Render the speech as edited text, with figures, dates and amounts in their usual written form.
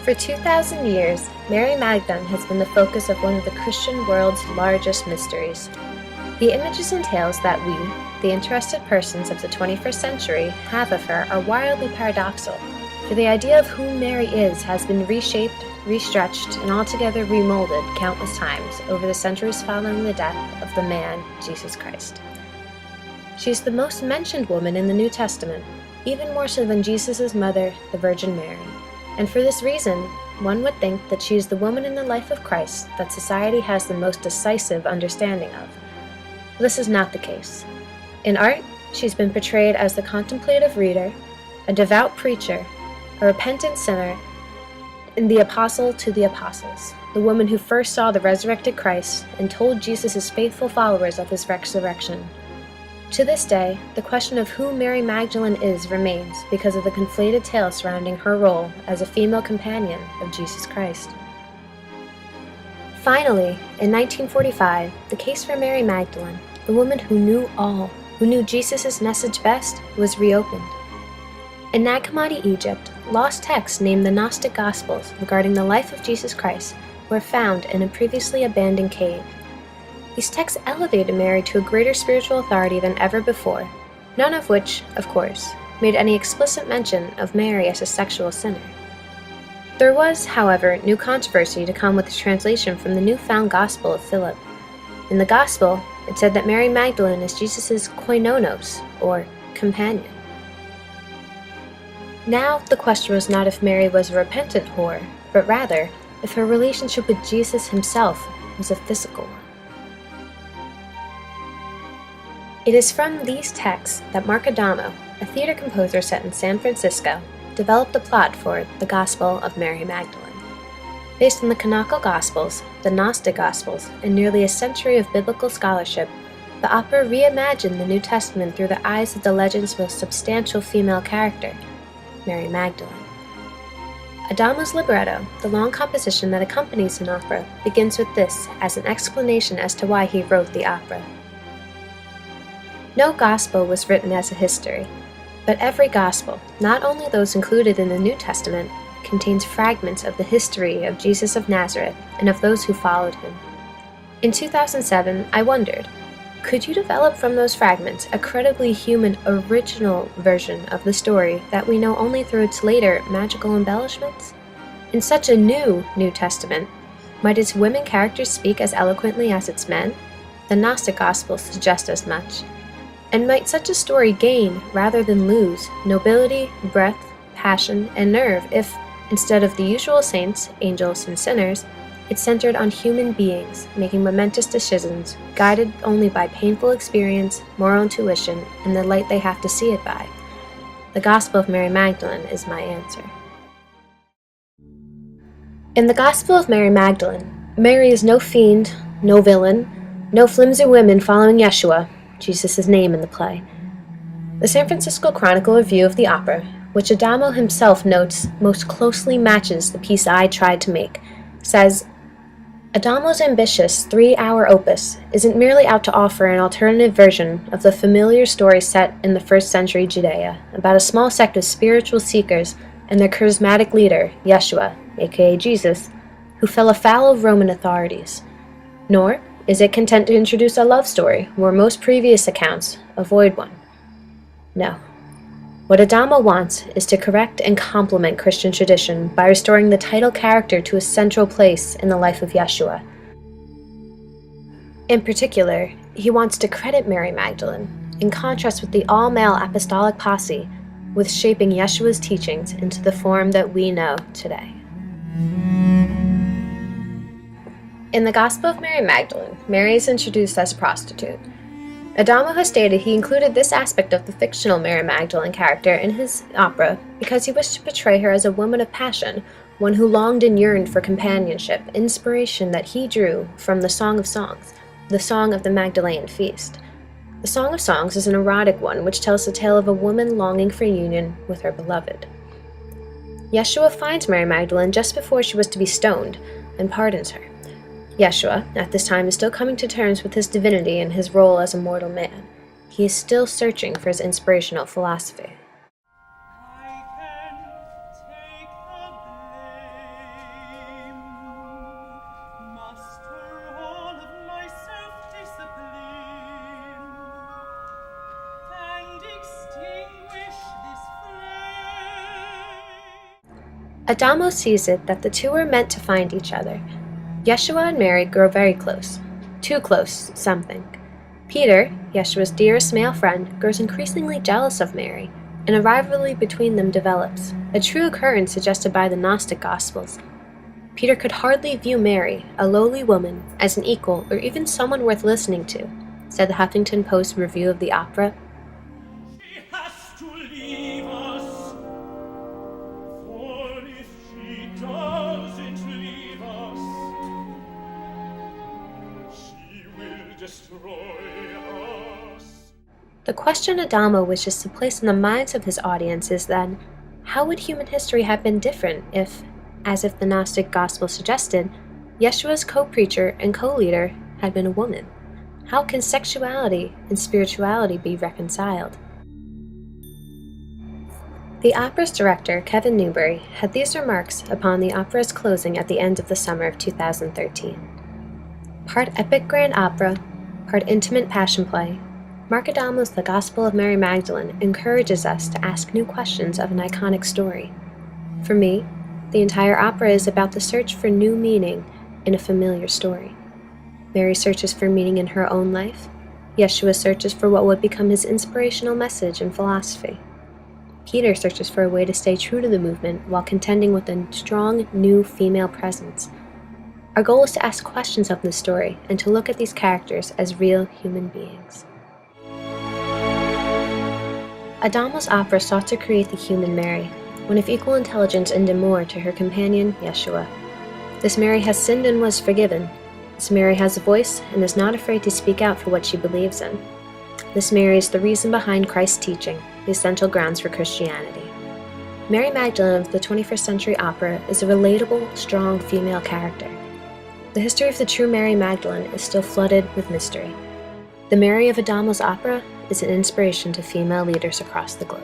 For 2,000 years, Mary Magdalene has been the focus of one of the Christian world's largest mysteries. The images and tales that we, the interested persons of the 21st century, have of her are wildly paradoxal, for the idea of who Mary is has been reshaped, restretched, and altogether remolded countless times over the centuries following the death of the man, Jesus Christ. She is the most mentioned woman in the New Testament, even more so than Jesus' mother, the Virgin Mary. And for this reason, one would think that she is the woman in the life of Christ that society has the most decisive understanding of. This is not the case. In art, she's been portrayed as the contemplative reader, a devout preacher, a repentant sinner, and the apostle to the apostles, the woman who first saw the resurrected Christ and told Jesus' faithful followers of his resurrection. To this day, the question of who Mary Magdalene is remains because of the conflated tale surrounding her role as a female companion of Jesus Christ. Finally, in 1945, the case for Mary Magdalene, the woman who knew all, who knew Jesus' message best, was reopened. In Nag Hammadi, Egypt, lost texts named the Gnostic Gospels regarding the life of Jesus Christ were found in a previously abandoned cave. These texts elevated Mary to a greater spiritual authority than ever before, none of which, of course, made any explicit mention of Mary as a sexual sinner. There was, however, new controversy to come with the translation from the newfound Gospel of Philip. In the Gospel, it said that Mary Magdalene is Jesus' koinonos, or companion. Now, the question was not if Mary was a repentant whore, but rather if her relationship with Jesus himself was a physical one. It is from these texts that Mark Adamo, a theater composer set in San Francisco, developed the plot for The Gospel of Mary Magdalene. Based on the canonical Gospels, the Gnostic Gospels, and nearly a century of biblical scholarship, the opera reimagined the New Testament through the eyes of the legend's most substantial female character, Mary Magdalene. Adamo's libretto, the long composition that accompanies an opera, begins with this as an explanation as to why he wrote the opera. No gospel was written as a history, but every gospel, not only those included in the New Testament, contains fragments of the history of Jesus of Nazareth and of those who followed him. In 2007, I wondered, could you develop from those fragments a credibly human original version of the story that we know only through its later magical embellishments? In such a new New Testament, might its women characters speak as eloquently as its men? The Gnostic Gospels suggest as much. And might such a story gain, rather than lose, nobility, breadth, passion, and nerve if, instead of the usual saints, angels, and sinners, it centered on human beings making momentous decisions, guided only by painful experience, moral intuition, and the light they have to see it by? The Gospel of Mary Magdalene is my answer. In the Gospel of Mary Magdalene, Mary is no fiend, no villain, no flimsy women following Yeshua, Jesus' name in the play. The San Francisco Chronicle review of the opera, which Adamo himself notes most closely matches the piece I tried to make, says, Adamo's ambitious 3-hour opus isn't merely out to offer an alternative version of the familiar story set in the first century Judea about a small sect of spiritual seekers and their charismatic leader, Yeshua, aka Jesus, who fell afoul of Roman authorities. Nor is it content to introduce a love story where most previous accounts avoid one. No. What Adamo wants is to correct and complement Christian tradition by restoring the title character to a central place in the life of Yeshua. In particular, he wants to credit Mary Magdalene, in contrast with the all-male apostolic posse, with shaping Yeshua's teachings into the form that we know today. In the Gospel of Mary Magdalene, Mary is introduced as a prostitute. Adamo has stated he included this aspect of the fictional Mary Magdalene character in his opera because he wished to portray her as a woman of passion, one who longed and yearned for companionship, inspiration that he drew from the Song of Songs, the song of the Magdalene feast. The Song of Songs is an erotic one which tells the tale of a woman longing for union with her beloved. Yeshua finds Mary Magdalene just before she was to be stoned and pardons her. Yeshua, at this time, is still coming to terms with his divinity and his role as a mortal man. He is still searching for his inspirational philosophy. Adamo sees it that the two are meant to find each other. Yeshua and Mary grow very close. Too close, some think. Peter, Yeshua's dearest male friend, grows increasingly jealous of Mary, and a rivalry between them develops, a true occurrence suggested by the Gnostic Gospels. Peter could hardly view Mary, a lowly woman, as an equal or even someone worth listening to, said the Huffington Post review of the opera. She has to leave us, for if she doesn't leave us, she will destroy us. The question Adamo wishes to place in the minds of his audience is then, how would human history have been different if, as if the Gnostic Gospel suggested, Yeshua's co-preacher and co-leader had been a woman? How can sexuality and spirituality be reconciled? The opera's director, Kevin Newbury, had these remarks upon the opera's closing at the end of the summer of 2013. Part epic grand opera, part intimate passion play, Mark Adamo's The Gospel of Mary Magdalene encourages us to ask new questions of an iconic story. For me, the entire opera is about the search for new meaning in a familiar story. Mary searches for meaning in her own life. Yeshua searches for what would become his inspirational message and philosophy. Peter searches for a way to stay true to the movement while contending with a strong, new female presence. Our goal is to ask questions of this story and to look at these characters as real human beings. Adamo's opera sought to create the human Mary, one of equal intelligence and demure to her companion, Yeshua. This Mary has sinned and was forgiven. This Mary has a voice and is not afraid to speak out for what she believes in. This Mary is the reason behind Christ's teaching, the essential grounds for Christianity. Mary Magdalene of the 21st century opera is a relatable, strong female character. The history of the true Mary Magdalene is still flooded with mystery. The Mary of Adamo's opera is an inspiration to female leaders across the globe.